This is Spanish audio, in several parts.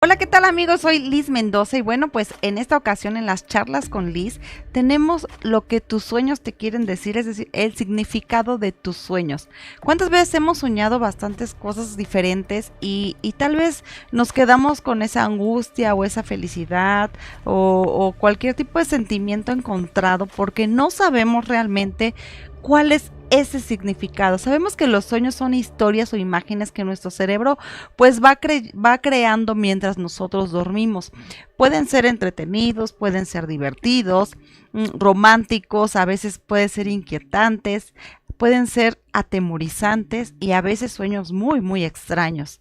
Hola, ¿qué tal amigos? Soy Liz Mendoza y bueno, pues en esta ocasión en las charlas con Liz tenemos lo que tus sueños te quieren decir, es decir, el significado de tus sueños. ¿Cuántas veces hemos soñado bastantes cosas diferentes y tal vez nos quedamos con esa angustia o esa felicidad o cualquier tipo de sentimiento encontrado porque no sabemos realmente cuál es ese significado? Sabemos que los sueños son historias o imágenes que nuestro cerebro pues va creando mientras nosotros dormimos. Pueden ser entretenidos, pueden ser divertidos, románticos, a veces pueden ser inquietantes, pueden ser atemorizantes y a veces sueños muy extraños.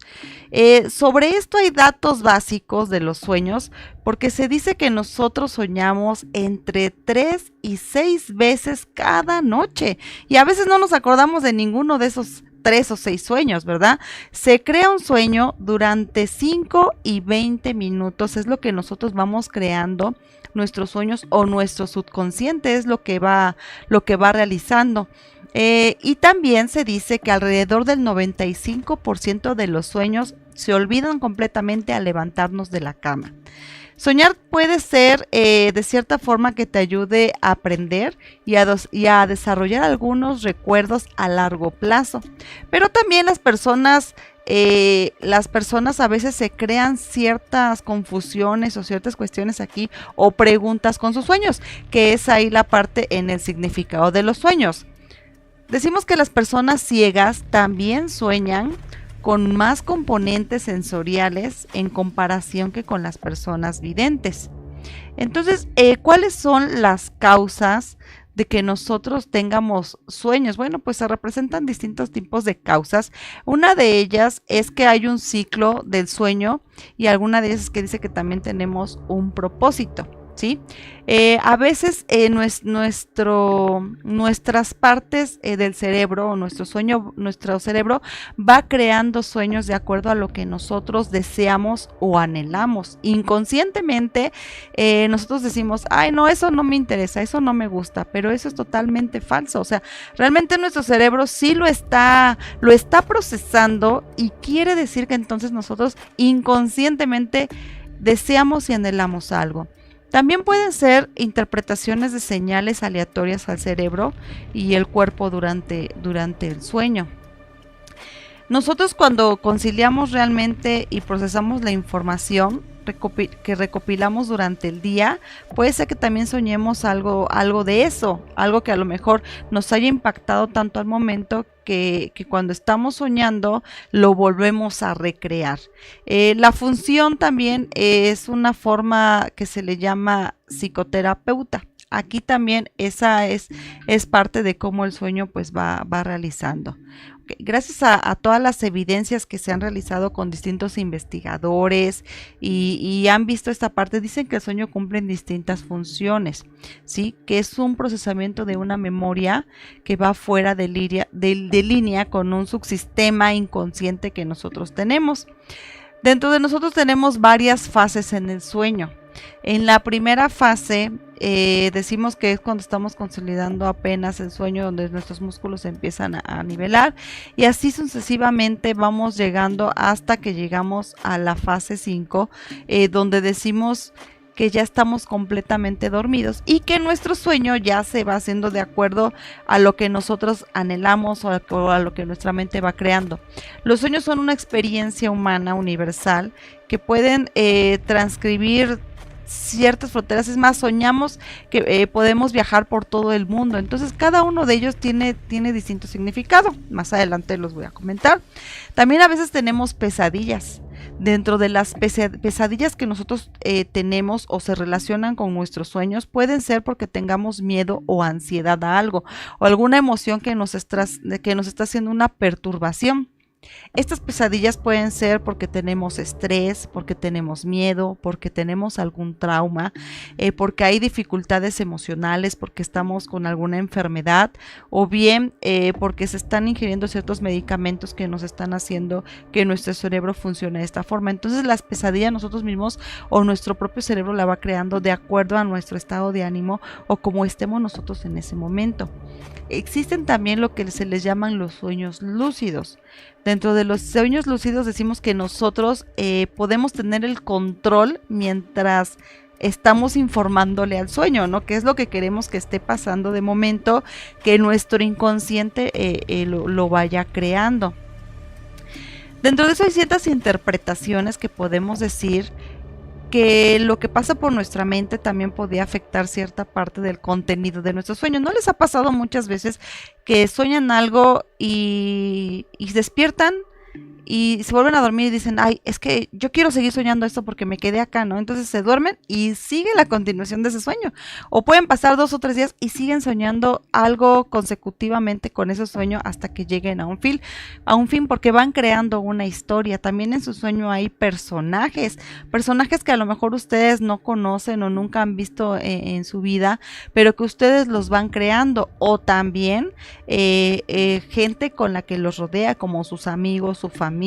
Sobre esto hay datos básicos de los sueños porque se dice que nosotros soñamos entre 3 y 6 veces cada noche y a veces no nos acordamos de ninguno de esos 3 o 6 sueños, ¿verdad? Se crea un sueño durante 5 y 20 minutos, es lo que nosotros vamos creando nuestros sueños o nuestro subconsciente es lo que va realizando. Y también se dice que alrededor del 95% de los sueños se olvidan completamente al levantarnos de la cama. Soñar puede ser de cierta forma que te ayude a aprender y a desarrollar algunos recuerdos a largo plazo. Pero también las personas a veces se crean ciertas confusiones o ciertas cuestiones aquí o preguntas con sus sueños, que es ahí la parte en el significado de los sueños. Decimos que las personas ciegas también sueñan con más componentes sensoriales en comparación que con las personas videntes. Entonces, ¿cuáles son las causas de que nosotros tengamos sueños? Bueno, pues se representan distintos tipos de causas. Una de ellas es que hay un ciclo del sueño y alguna de ellas es que dice que también tenemos un propósito. ¿Sí? A veces nuestras partes del cerebro o nuestro cerebro va creando sueños de acuerdo a lo que nosotros deseamos o anhelamos. Inconscientemente nosotros decimos, ay no, eso no me interesa, eso no me gusta, pero eso es totalmente falso. O sea, realmente nuestro cerebro sí lo está procesando y quiere decir que entonces nosotros inconscientemente deseamos y anhelamos algo. También pueden ser interpretaciones de señales aleatorias al cerebro y el cuerpo durante el sueño. Nosotros cuando conciliamos realmente y procesamos la información que recopilamos durante el día, puede ser que también soñemos algo de eso, algo que a lo mejor nos haya impactado tanto al momento que cuando estamos soñando lo volvemos a recrear. La función también es una forma que se le llama psicoterapeuta. Aquí también esa es parte de cómo el sueño pues va realizando. Okay. Gracias a todas las evidencias que se han realizado con distintos investigadores y han visto esta parte, dicen que el sueño cumple distintas funciones, ¿sí? Que es un procesamiento de una memoria que va fuera de línea con un subsistema inconsciente que nosotros tenemos. Dentro de nosotros tenemos varias fases en el sueño. En la primera fase decimos que es cuando estamos consolidando apenas el sueño, donde nuestros músculos se empiezan a nivelar y así sucesivamente vamos llegando hasta que llegamos a la fase 5, donde decimos que ya estamos completamente dormidos y que nuestro sueño ya se va haciendo de acuerdo a lo que nosotros anhelamos o a lo que nuestra mente va creando. Los sueños son una experiencia humana universal que pueden transcribir ciertas fronteras. Es más, soñamos que podemos viajar por todo el mundo. Entonces cada uno de ellos tiene distinto significado. Más adelante los voy a comentar. También a veces tenemos pesadillas. Dentro de las pesadillas que nosotros tenemos o se relacionan con nuestros sueños, pueden ser porque tengamos miedo o ansiedad a algo o alguna emoción que nos está haciendo una perturbación. Estas pesadillas pueden ser porque tenemos estrés, porque tenemos miedo, porque tenemos algún trauma, porque hay dificultades emocionales, porque estamos con alguna enfermedad o bien porque se están ingiriendo ciertos medicamentos que nos están haciendo que nuestro cerebro funcione de esta forma. Entonces las pesadillas nosotros mismos o nuestro propio cerebro la va creando de acuerdo a nuestro estado de ánimo o como estemos nosotros en ese momento. Existen también lo que se les llaman los sueños lúcidos. Dentro de los sueños lúcidos decimos que nosotros podemos tener el control mientras estamos informándole al sueño, ¿no? ¿Qué es lo que queremos que esté pasando de momento? Que nuestro inconsciente lo vaya creando. Dentro de eso hay ciertas interpretaciones que podemos decir que lo que pasa por nuestra mente también podía afectar cierta parte del contenido de nuestro sueño. ¿No les ha pasado muchas veces que sueñan algo y despiertan y se vuelven a dormir y dicen, ay, es que yo quiero seguir soñando esto porque me quedé acá, ¿no? Entonces se duermen y sigue la continuación de ese sueño. O pueden pasar 2 o 3 días y siguen soñando algo consecutivamente con ese sueño hasta que lleguen a un fin, porque van creando una historia. También en su sueño hay personajes que a lo mejor ustedes no conocen o nunca han visto en su vida, pero que ustedes los van creando. O también gente con la que los rodea, como sus amigos, su familia,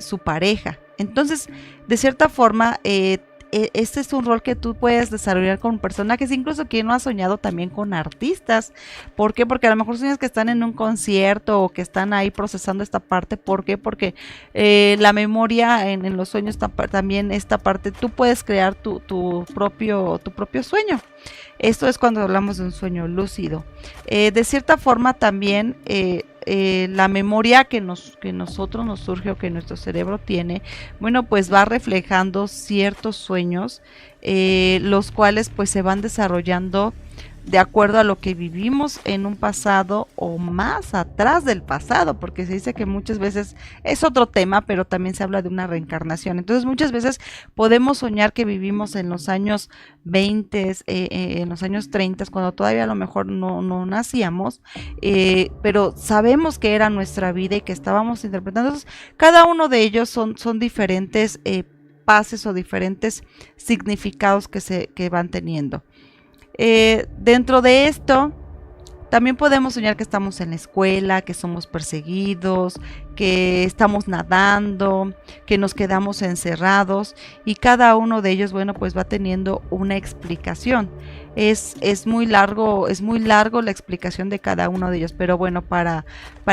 su pareja. Entonces, de cierta forma, este es un rol que tú puedes desarrollar con personajes, incluso quien no ha soñado también con artistas. ¿Por qué? Porque a lo mejor sueñas que están en un concierto o que están ahí procesando esta parte. ¿Por qué? Porque la memoria en los sueños también esta parte, tú puedes crear tu propio sueño. Esto es cuando hablamos de un sueño lúcido. De cierta forma también la memoria que nosotros nos surge o que nuestro cerebro tiene, bueno, pues va reflejando ciertos sueños, los cuales pues se van desarrollando de acuerdo a lo que vivimos en un pasado o más atrás del pasado, porque se dice que muchas veces es otro tema, pero también se habla de una reencarnación. Entonces muchas veces podemos soñar que vivimos en los años 20, en los años 30, cuando todavía a lo mejor no nacíamos, pero sabemos que era nuestra vida y que estábamos interpretando. Entonces, cada uno de ellos son diferentes pases o diferentes significados que van teniendo. Dentro de esto también podemos soñar que estamos en la escuela, que somos perseguidos, que estamos nadando, que nos quedamos encerrados, y cada uno de ellos, bueno, pues va teniendo una explicación. Es muy largo la explicación de cada uno de ellos, pero bueno, para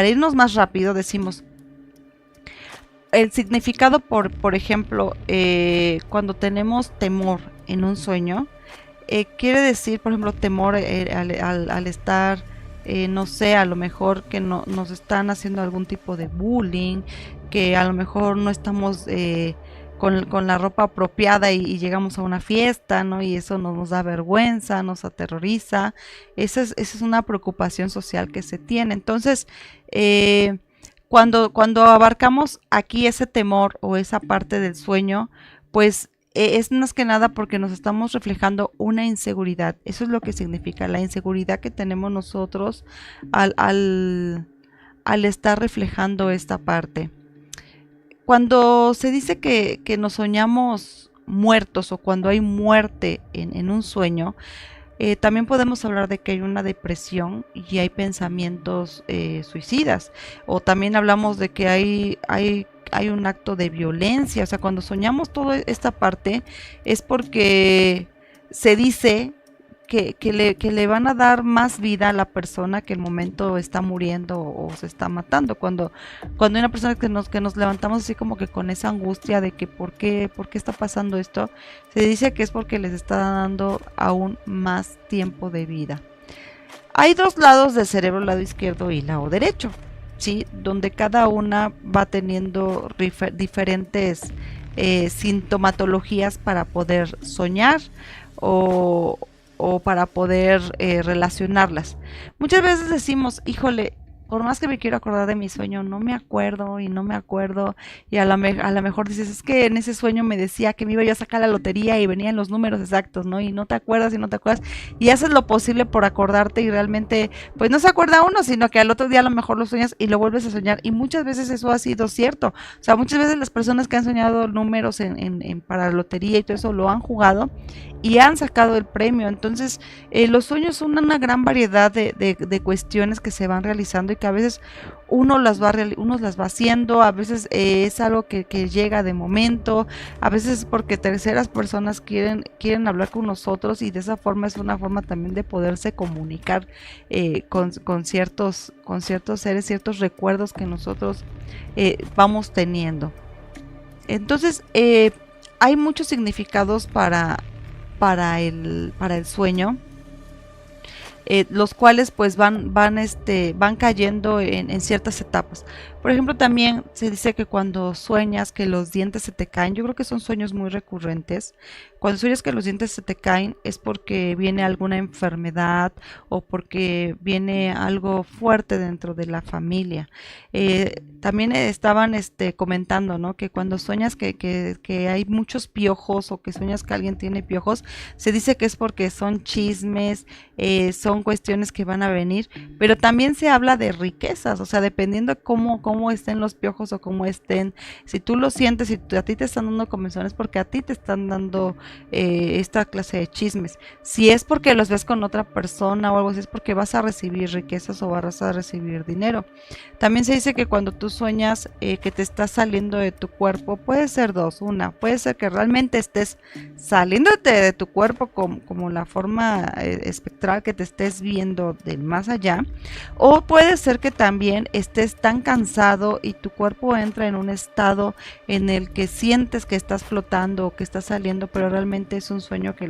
irnos más rápido decimos el significado, por ejemplo, cuando tenemos temor en un sueño. Quiere decir, por ejemplo, temor al estar, no sé, a lo mejor que nos están haciendo algún tipo de bullying, que a lo mejor no estamos con la ropa apropiada y llegamos a una fiesta, ¿no? Y eso nos da vergüenza, nos aterroriza. Esa es una preocupación social que se tiene. Entonces, cuando abarcamos aquí ese temor o esa parte del sueño, pues es más que nada porque nos estamos reflejando una inseguridad. Eso es lo que significa la inseguridad que tenemos nosotros al estar reflejando esta parte. Cuando se dice que nos soñamos muertos o cuando hay muerte en un sueño, también podemos hablar de que hay una depresión y hay pensamientos suicidas. O también hablamos de que hay un acto de violencia. O sea, cuando soñamos toda esta parte es porque se dice que le van a dar más vida a la persona que el momento está muriendo o se está matando. Cuando hay una persona que nos levantamos así como que con esa angustia de que ¿por qué está pasando esto? Se dice que es porque les está dando aún más tiempo de vida. Hay 2 lados del cerebro, el lado izquierdo y el lado derecho, ¿sí? Donde cada una va teniendo diferentes sintomatologías para poder soñar o para poder relacionarlas. Muchas veces decimos, híjole, por más que me quiero acordar de mi sueño, no me acuerdo y a lo mejor dices, es que en ese sueño me decía que me iba yo a sacar la lotería y venían los números exactos, ¿no? Y no te acuerdas y haces lo posible por acordarte y realmente pues no se acuerda uno, sino que al otro día a lo mejor lo sueñas y lo vuelves a soñar, y muchas veces eso ha sido cierto. O sea, muchas veces las personas que han soñado números para la lotería y todo eso lo han jugado y han sacado el premio. Entonces los sueños son una gran variedad de cuestiones que se van realizando y que a veces uno las va haciendo, a veces es algo que llega de momento, a veces porque terceras personas quieren hablar con nosotros, y de esa forma es una forma también de poderse comunicar con ciertos seres, ciertos recuerdos que nosotros vamos teniendo. Entonces, hay muchos significados para el sueño, los cuales pues van cayendo en ciertas etapas. Por ejemplo, también se dice que cuando sueñas que los dientes se te caen, yo creo que son sueños muy recurrentes. Cuando sueñas que los dientes se te caen es porque viene alguna enfermedad o porque viene algo fuerte dentro de la familia. También estaban comentando, ¿no? Que cuando sueñas que hay muchos piojos, o que sueñas que alguien tiene piojos, se dice que es porque son chismes, son cuestiones que van a venir, pero también se habla de riquezas, o sea, dependiendo cómo estén los piojos o cómo estén, si tú lo sientes, si a ti te están dando comezones, porque a ti te están dando esta clase de chismes. Si es porque los ves con otra persona o algo así, es porque vas a recibir riquezas o vas a recibir dinero. También se dice que cuando tú sueñas que te estás saliendo de tu cuerpo, puede ser dos. Una, puede ser que realmente estés saliéndote de tu cuerpo como la forma espectral, que te estés viendo del más allá, o puede ser que también estés tan cansado y tu cuerpo entra en un estado en el que sientes que estás flotando o que estás saliendo, pero realmente es un sueño que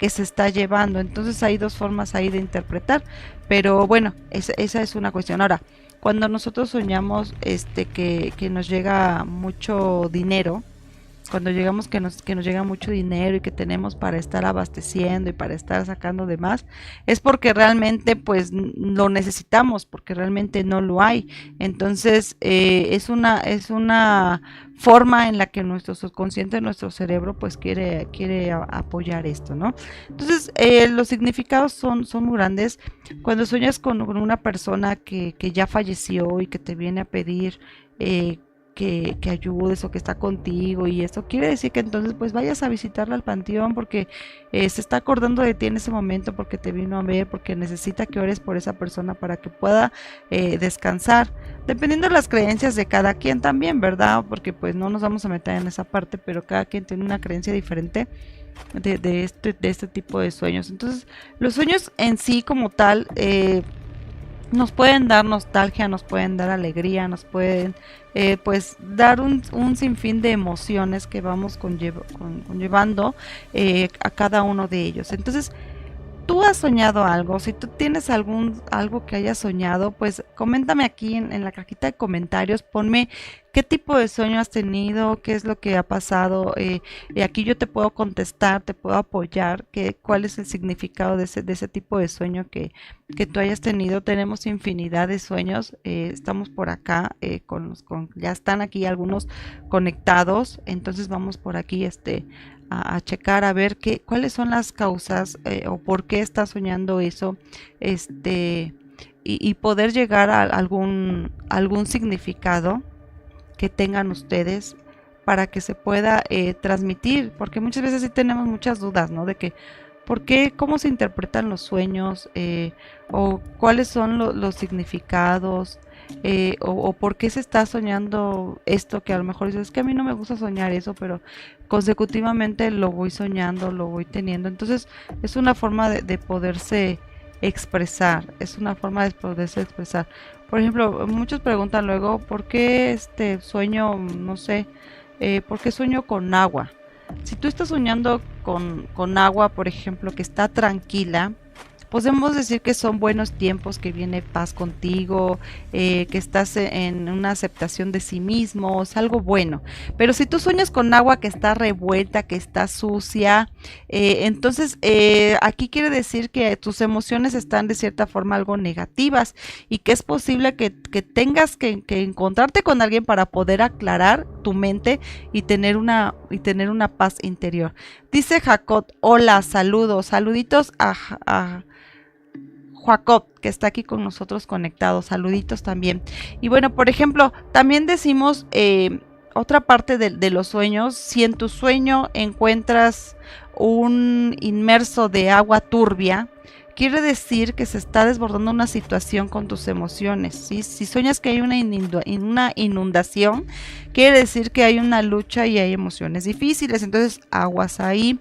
se está llevando. Entonces hay dos formas ahí de interpretar, pero bueno, esa es una cuestión. Ahora, cuando nosotros soñamos que nos llega mucho dinero, cuando llegamos que nos llega mucho dinero y que tenemos para estar abasteciendo y para estar sacando de más, es porque realmente pues lo necesitamos, porque realmente no lo hay. Entonces es una forma en la que nuestro subconsciente, nuestro cerebro pues quiere apoyar esto, ¿no? Entonces los significados son muy grandes. Cuando sueñas con una persona que ya falleció y que te viene a pedir que ayudes o que está contigo, y esto quiere decir que entonces pues vayas a visitarla al panteón, porque se está acordando de ti en ese momento, porque te vino a ver, porque necesita que ores por esa persona para que pueda descansar, dependiendo de las creencias de cada quien también, ¿verdad? Porque pues no nos vamos a meter en esa parte, pero cada quien tiene una creencia diferente de este tipo de sueños. Entonces los sueños en sí como tal nos pueden dar nostalgia, nos pueden dar alegría, nos pueden pues dar un sinfín de emociones que vamos conllevando a cada uno de ellos. Entonces, ¿tú has soñado algo? Si tú tienes algo que hayas soñado, pues coméntame aquí en la cajita de comentarios, ponme qué tipo de sueño has tenido, qué es lo que ha pasado, y aquí yo te puedo contestar, te puedo apoyar, cuál es el significado de ese tipo de sueño que tú hayas tenido. Tenemos infinidad de sueños, estamos por acá, ya están aquí algunos conectados, entonces vamos por aquí a checar a ver cuáles son las causas o por qué está soñando eso, y poder llegar a algún significado que tengan ustedes para que se pueda transmitir, porque muchas veces sí tenemos muchas dudas, ¿no? De que ¿por qué? ¿Cómo se interpretan los sueños? ¿O cuáles son los significados? O por qué se está soñando esto, que a lo mejor dices, es que a mí no me gusta soñar eso, pero consecutivamente lo voy soñando, lo voy teniendo. Entonces es una forma de poderse expresar, es una forma de poderse expresar. Por ejemplo, muchos preguntan luego, ¿por qué sueño, no sé, por qué sueño con agua? Si tú estás soñando con agua, por ejemplo, que está tranquila, podemos decir que son buenos tiempos, que viene paz contigo, que estás en una aceptación de sí mismo, es algo bueno. Pero si tú sueñas con agua que está revuelta, que está sucia, entonces aquí quiere decir que tus emociones están de cierta forma algo negativas, y que es posible que tengas que encontrarte con alguien para poder aclarar tu mente y tener una paz interior. Dice Jacob, hola, saluditos a Jacob, que está aquí con nosotros conectado, saluditos también. Y bueno, por ejemplo, también decimos otra parte de los sueños: si en tu sueño encuentras un inmerso de agua turbia, quiere decir que se está desbordando una situación con tus emociones, ¿sí? Si sueñas que hay una inundación, quiere decir que hay una lucha y hay emociones difíciles, entonces aguas ahí.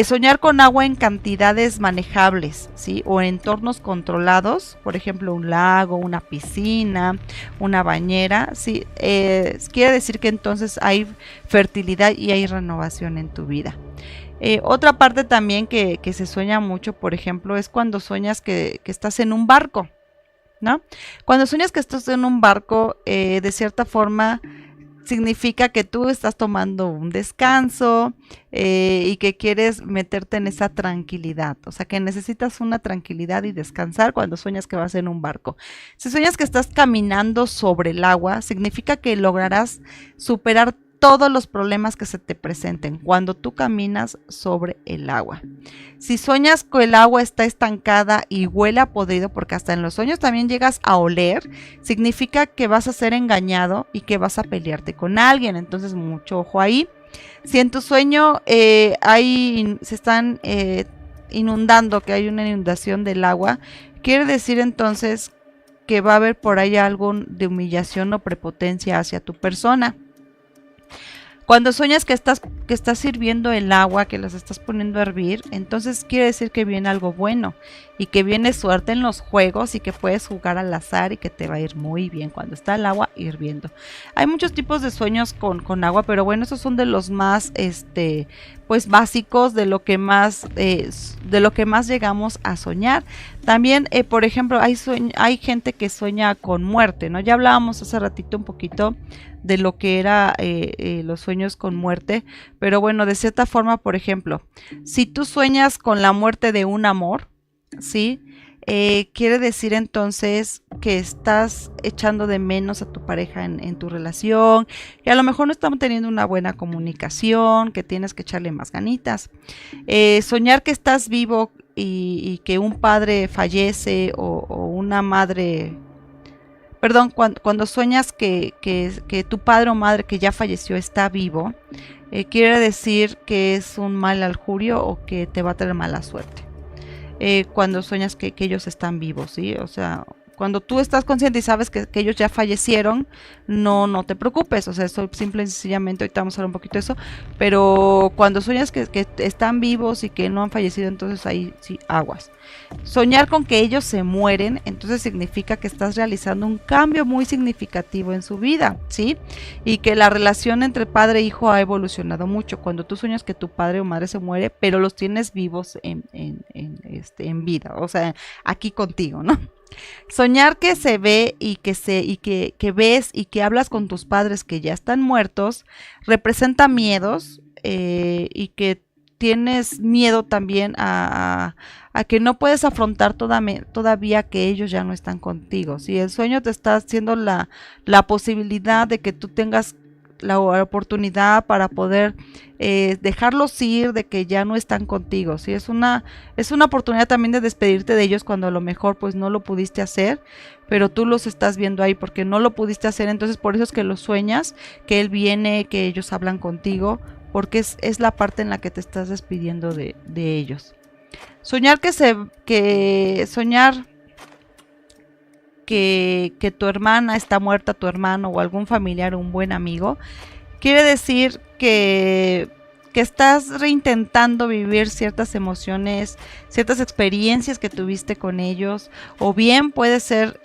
Soñar con agua en cantidades manejables, ¿sí? O en entornos controlados, por ejemplo, un lago, una piscina, una bañera, ¿sí? Quiere decir que entonces hay fertilidad y hay renovación en tu vida. Otra parte también que se sueña mucho, por ejemplo, es cuando sueñas que estás en un barco, ¿no? Cuando sueñas que estás en un barco, de cierta forma significa que tú estás tomando un descanso y que quieres meterte en esa tranquilidad, o sea que necesitas una tranquilidad y descansar cuando sueñas que vas en un barco. Si sueñas que estás caminando sobre el agua, significa que lograrás superar todos los problemas que se te presenten cuando tú caminas sobre el agua. Si sueñas que el agua está estancada y huele a podrido, porque hasta en los sueños también llegas a oler, significa que vas a ser engañado y que vas a pelearte con alguien. Entonces mucho ojo ahí. Si en tu sueño se están inundando, que hay una inundación del agua, quiere decir entonces que va a haber por ahí algo de humillación o prepotencia hacia tu persona. Cuando sueñas que estás hirviendo el agua, que las estás poniendo a hervir, entonces quiere decir que viene algo bueno y que viene suerte en los juegos y que puedes jugar al azar y que te va a ir muy bien cuando está el agua hirviendo. Hay muchos tipos de sueños con agua, pero bueno, esos son de los más pues básicos, de lo que más llegamos a soñar. También, por ejemplo, hay gente que sueña con muerte, ¿no? Ya hablábamos hace ratito un poquito de lo que era los sueños con muerte, pero bueno, de cierta forma, por ejemplo, si tú sueñas con la muerte de un amor, ¿sí? Quiere decir entonces que estás echando de menos a tu pareja en tu relación, que a lo mejor no están teniendo una buena comunicación, que tienes que echarle más ganitas. Soñar que estás vivo y que un padre fallece o una madre... Perdón, cuando sueñas que tu padre o madre que ya falleció está vivo, quiere decir que es un mal augurio o que te va a traer mala suerte. Cuando sueñas que ellos están vivos, ¿sí? O sea, cuando tú estás consciente y sabes que ellos ya fallecieron, no te preocupes, o sea, eso simple y sencillamente, ahorita vamos a hablar un poquito de eso, pero cuando sueñas que están vivos y que no han fallecido, entonces ahí sí, aguas. Soñar con que ellos se mueren, entonces significa que estás realizando un cambio muy significativo en su vida, ¿sí? Y que la relación entre padre e hijo ha evolucionado mucho. Cuando tú sueñas que tu padre o madre se muere, pero los tienes vivos en vida, o sea, aquí contigo, ¿no? Soñar que se ve y que ves y que hablas con tus padres que ya están muertos representa miedos y que tienes miedo también a que no puedes afrontar todavía que ellos ya no están contigo. Si el sueño te está haciendo la posibilidad de que tú tengas la oportunidad para poder dejarlos ir, de que ya no están contigo, ¿sí? Es una oportunidad también de despedirte de ellos cuando a lo mejor pues no lo pudiste hacer, pero tú los estás viendo ahí porque no lo pudiste hacer, entonces por eso es que los sueñas, que él viene, que ellos hablan contigo, porque es la parte en la que te estás despidiendo de ellos. Soñar que tu hermana está muerta, tu hermano o algún familiar o un buen amigo, quiere decir que estás reintentando vivir ciertas emociones, ciertas experiencias que tuviste con ellos, o bien puede ser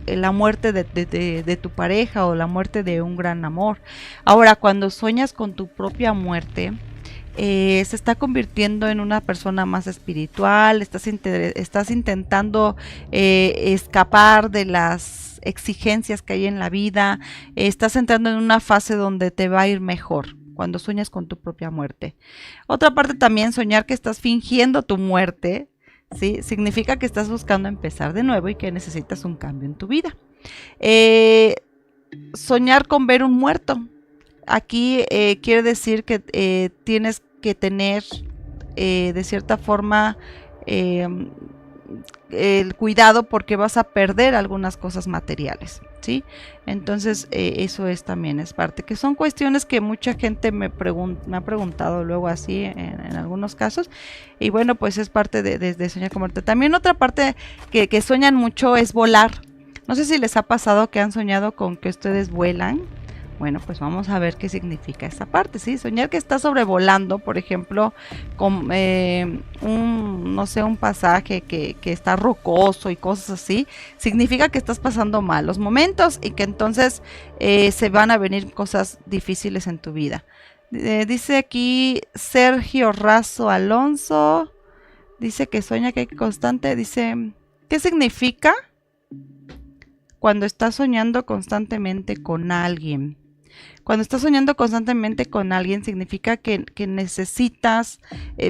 la muerte de tu pareja o la muerte de un gran amor. Ahora, cuando sueñas con tu propia muerte, se está convirtiendo en una persona más espiritual, estás intentando escapar de las exigencias que hay en la vida, estás entrando en una fase donde te va a ir mejor cuando sueñas con tu propia muerte. Otra parte también, soñar que estás fingiendo tu muerte, ¿sí? Significa que estás buscando empezar de nuevo y que necesitas un cambio en tu vida. Soñar con ver un muerto. Aquí quiere decir que tienes que tener de cierta forma el cuidado porque vas a perder algunas cosas materiales. ¿sí? Entonces eso es también, es parte, que son cuestiones que mucha gente me ha preguntado luego así en algunos casos, y bueno, pues es parte de soñar con muerte. También otra parte que sueñan mucho es volar. No sé si les ha pasado que han soñado con que ustedes vuelan. Bueno, pues vamos a ver qué significa esta parte, ¿sí? Soñar que estás sobrevolando, por ejemplo, con no sé, un pasaje que está rocoso y cosas así, significa que estás pasando malos momentos y que entonces se van a venir cosas difíciles en tu vida. Dice aquí Sergio Razo Alonso, dice que sueña que hay constante, dice, ¿qué significa cuando estás soñando constantemente con alguien? Cuando estás soñando constantemente con alguien significa que necesitas,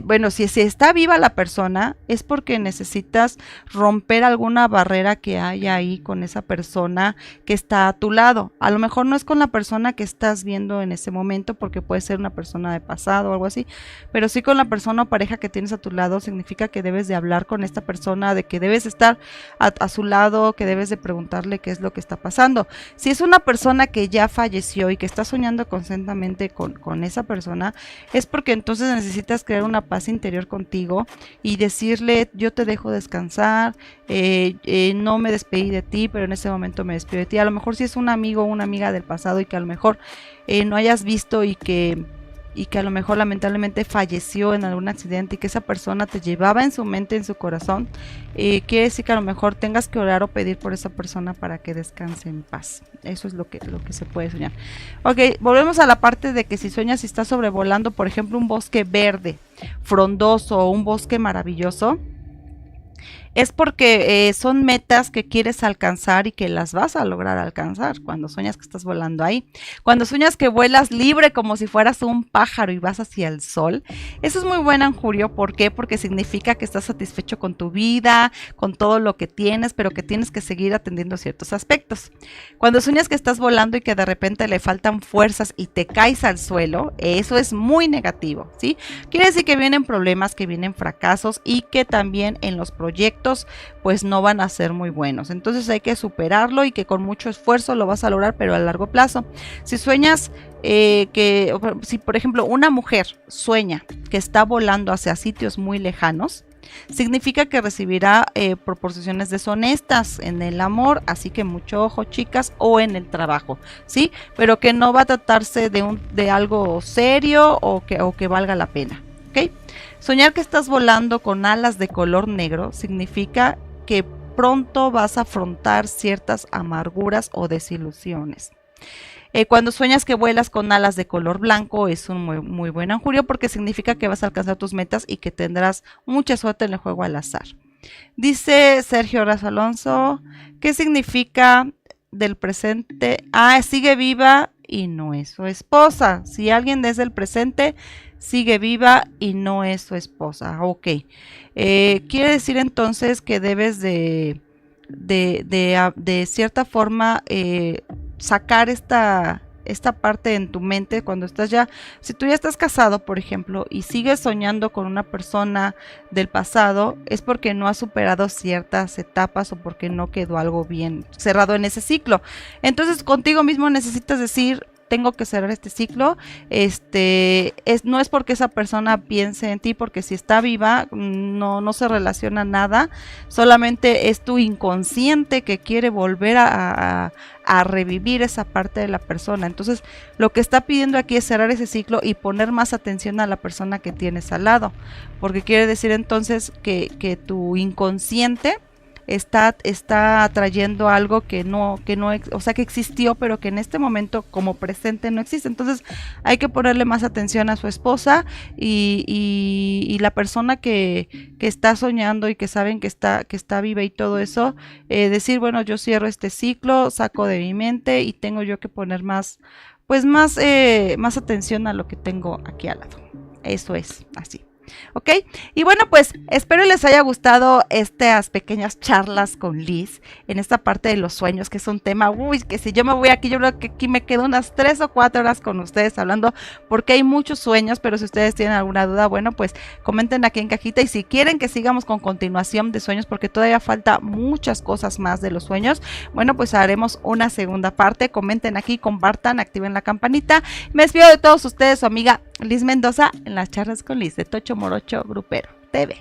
bueno, si está viva la persona es porque necesitas romper alguna barrera que haya ahí con esa persona que está a tu lado. A lo mejor no es con la persona que estás viendo en ese momento porque puede ser una persona de pasado o algo así, pero sí con la persona o pareja que tienes a tu lado significa que debes de hablar con esta persona, de que debes estar a su lado, que debes de preguntarle qué es lo que está pasando. Si es una persona que ya falleció y que está soñando constantemente con esa persona, es porque entonces necesitas crear una paz interior contigo y decirle, yo te dejo descansar, no me despedí de ti, pero en ese momento me despido de ti. A lo mejor si es un amigo o una amiga del pasado y que a lo mejor no hayas visto y que a lo mejor lamentablemente falleció en algún accidente y que esa persona te llevaba en su mente, en su corazón, quiere decir que a lo mejor tengas que orar o pedir por esa persona para que descanse en paz. Eso es lo que se puede soñar. Ok, volvemos a la parte de que si sueñas y estás sobrevolando, por ejemplo, un bosque verde, frondoso o un bosque maravilloso, es porque son metas que quieres alcanzar y que las vas a lograr alcanzar cuando sueñas que estás volando ahí. Cuando sueñas que vuelas libre como si fueras un pájaro y vas hacia el sol, eso es muy buen anjurio. ¿Por qué? Porque significa que estás satisfecho con tu vida, con todo lo que tienes, pero que tienes que seguir atendiendo ciertos aspectos. Cuando sueñas que estás volando y que de repente le faltan fuerzas y te caes al suelo, eso es muy negativo, ¿sí? Quiere decir que vienen problemas, que vienen fracasos y que también en los proyectos pues no van a ser muy buenos. Entonces hay que superarlo y que con mucho esfuerzo lo vas a lograr, pero a largo plazo. Si sueñas si por ejemplo una mujer sueña que está volando hacia sitios muy lejanos, significa que recibirá proposiciones deshonestas en el amor, así que mucho ojo, chicas, o en el trabajo, ¿sí? Pero que no va a tratarse de algo serio o que valga la pena, ¿ok? Soñar que estás volando con alas de color negro significa que pronto vas a afrontar ciertas amarguras o desilusiones. Cuando sueñas que vuelas con alas de color blanco es un muy buen augurio porque significa que vas a alcanzar tus metas y que tendrás mucha suerte en el juego al azar. Dice Sergio Razo Alonso, ¿qué significa del presente? Sigue viva y no es su esposa. Si alguien desde el presente sigue viva y no es su esposa. Ok. Quiere decir entonces que debes de cierta forma sacar esta parte en tu mente cuando estás ya, si tú ya estás casado, por ejemplo, y sigues soñando con una persona del pasado, es porque no has superado ciertas etapas o porque no quedó algo bien cerrado en ese ciclo. Entonces contigo mismo necesitas decir, tengo que cerrar este ciclo, no es porque esa persona piense en ti, porque si está viva no se relaciona nada, solamente es tu inconsciente que quiere volver a revivir esa parte de la persona. Entonces lo que está pidiendo aquí es cerrar ese ciclo y poner más atención a la persona que tienes al lado, porque quiere decir entonces que tu inconsciente está atrayendo algo que no, o sea, que existió, pero que en este momento como presente no existe. Entonces hay que ponerle más atención a su esposa y la persona que está soñando y que saben que está viva y todo eso, decir, bueno, yo cierro este ciclo, saco de mi mente y tengo yo que poner más atención a lo que tengo aquí al lado. Eso es así. ¿ok? Y bueno, pues espero les haya gustado estas pequeñas charlas con Liz en esta parte de los sueños, que es un tema, uy, que si yo me voy aquí, yo creo que aquí me quedo unas 3 o 4 horas con ustedes hablando, porque hay muchos sueños, pero si ustedes tienen alguna duda, bueno, pues comenten aquí en cajita, y si quieren que sigamos con continuación de sueños, porque todavía falta muchas cosas más de los sueños, bueno, pues haremos una segunda parte. Comenten aquí, compartan, activen la campanita. Me despido de todos ustedes, su amiga Liz Mendoza, en las charlas con Liz de Tocho Morocho Grupero TV.